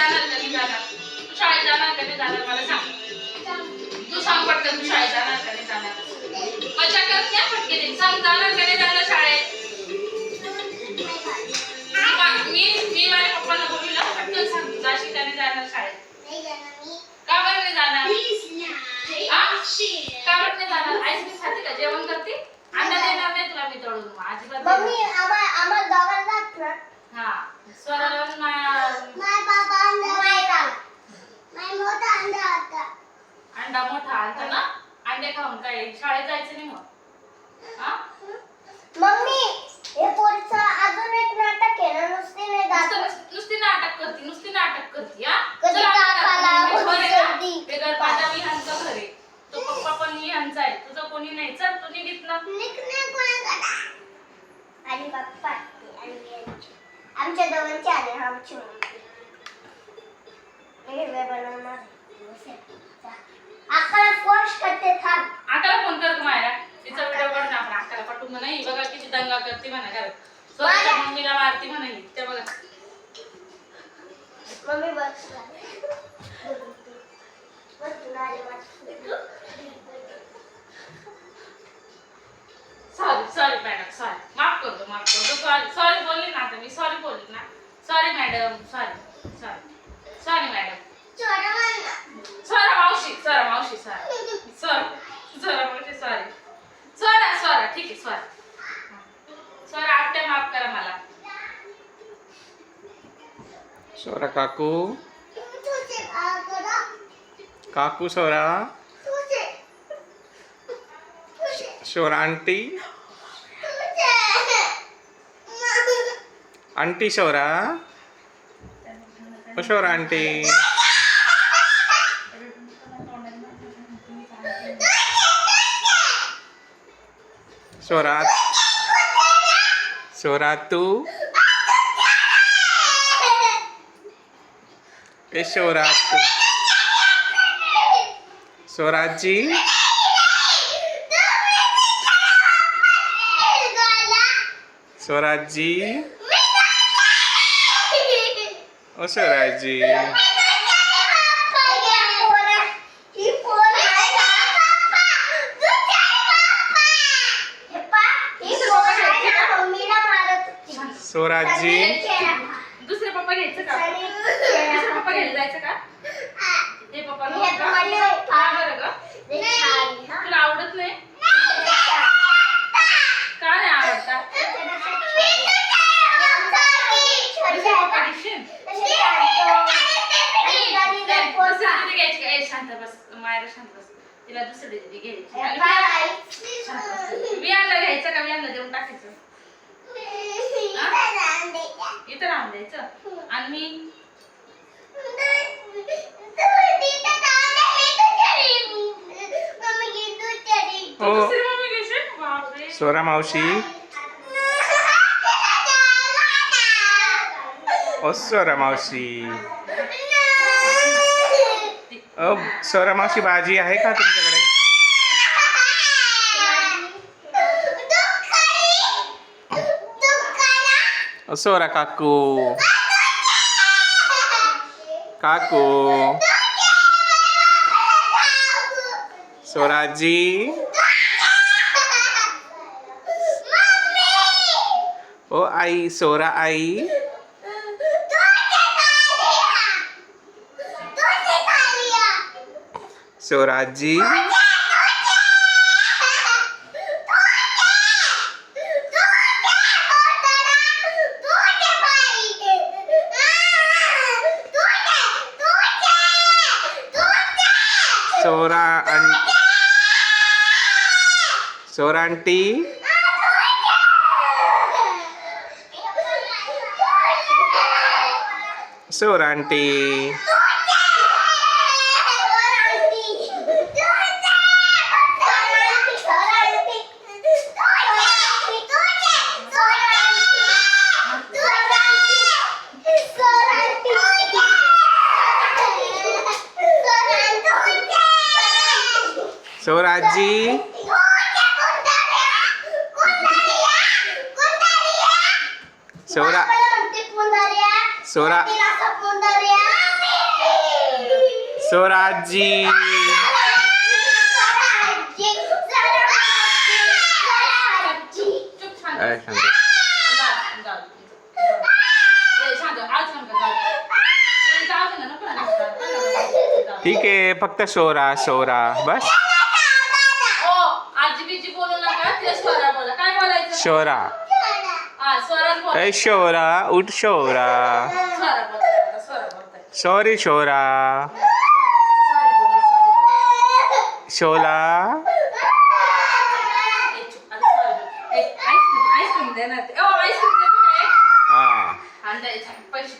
जाणार का नाही जाणार? तू शाळेत जाणार का नाही जाणार मला सांग. तू सांग पटकन, तू शाळेत जाणार का नाही जाणार? मजा करत नाही फटके दे. सांग जाणार का नाही जाणार शाळेत? मी माझ्या पप्पाला बोलूला पटकन सांग, जाशील का नाही जाणार शाळेत? का बरं नाही जाणार? का बरं नाही जाणार? आईस्क्रीम खाते का? जेवण करते? अंडा देणार नाही तुला मी तळून, अजिबात मम्मी आम्हाला दोघांना लागतं. हा स्वराला माझा बाबा मोठा अंडा होता. अंडा मोठा आणता ना, अंडे खाऊन काय शाळेत जायचं नाही मग? हा मम्मी हे पोरीचं अजून एक नाटक आहे ना, नुसती नाही दाखवत. नुसती नाटक करते, नुसती नाटक करते. हा कधी काकाला, कधी सर्दी. हे घर माझ्या विहानचं घर आहे, तो पप्पा पण विहानचा आहे, तुझं कोणी नाही. चल तू निघित ना. आणि पप्पा आमच्या दोघांचे आले. आमची बनवणार आकाला फोर्स करते. थांब आकाला फोन कर मायरा, तिचा व्हिडिओ काढून आपण आकाला पाठवून नाही. बघा किती दंगा करते म्हणा घरात, स्वतःच्या मम्मीला मारती म्हणा. ते बघा मम्मी बस सॉरी मॅडम, सॉरी, माफ करतो. सॉरी बोलली ना आता मी, सॉरी बोलली ना. Sorry madam, sorry madam. सोरा मावशी, सॉरी. सोरा ठीक आहे. सोरा आत्या माफ करा मला. सोरा काकू, काकू सोरा, सोरा आंटी, आंटी सोरा, सोरा आंटी, सोरा तू, ए सोरा तू, सोराजी, सोराजी, ओ सोराजी, सोराजी. दुसरे पप्पा घ्यायचं का? दुसरे पप्पा घ्यायला जायचं का? ते पप्पा बरं का? तुला आवडत नाही? का नाही आवडता? शांत बस मायरा, शांत बस. तिला दुसरी दीदी घ्यायची. विहानला घ्यायचं का? विहानला देऊन टाकायचं. इथं राहून द्यायचं. आणि मी दुसरी मम्मी घेशील? बापरे. सोरा मावशी, ओ सोरा मावशी, ओ सोरा मावशी, भाजी आहे का तुमच्याकडे? ओ सोरा काकू, काकू, सोराजी, ओ आई, सोरा आई, सोराजी, सोरा आंटी, सोरा आंटी, सोराजी, सोरा, सोरा, स्वराजी चुप शांत. अय, शांत. ठीक आहे फक्त शोरा शोरा बस आजी बीजी बोलू नका तिला स्वरा बोला काय बोलायचं शोरा हा स्वराच बोला अय शोरा उठ शोरा स्वरा बोलताय आता, स्वरा बोलताय सॉरी शोरा सॉरी बोला शोला आईस्क्रीम देणार ते. आईस्क्रीम देतो काय हा आणि द्यायचं पैसे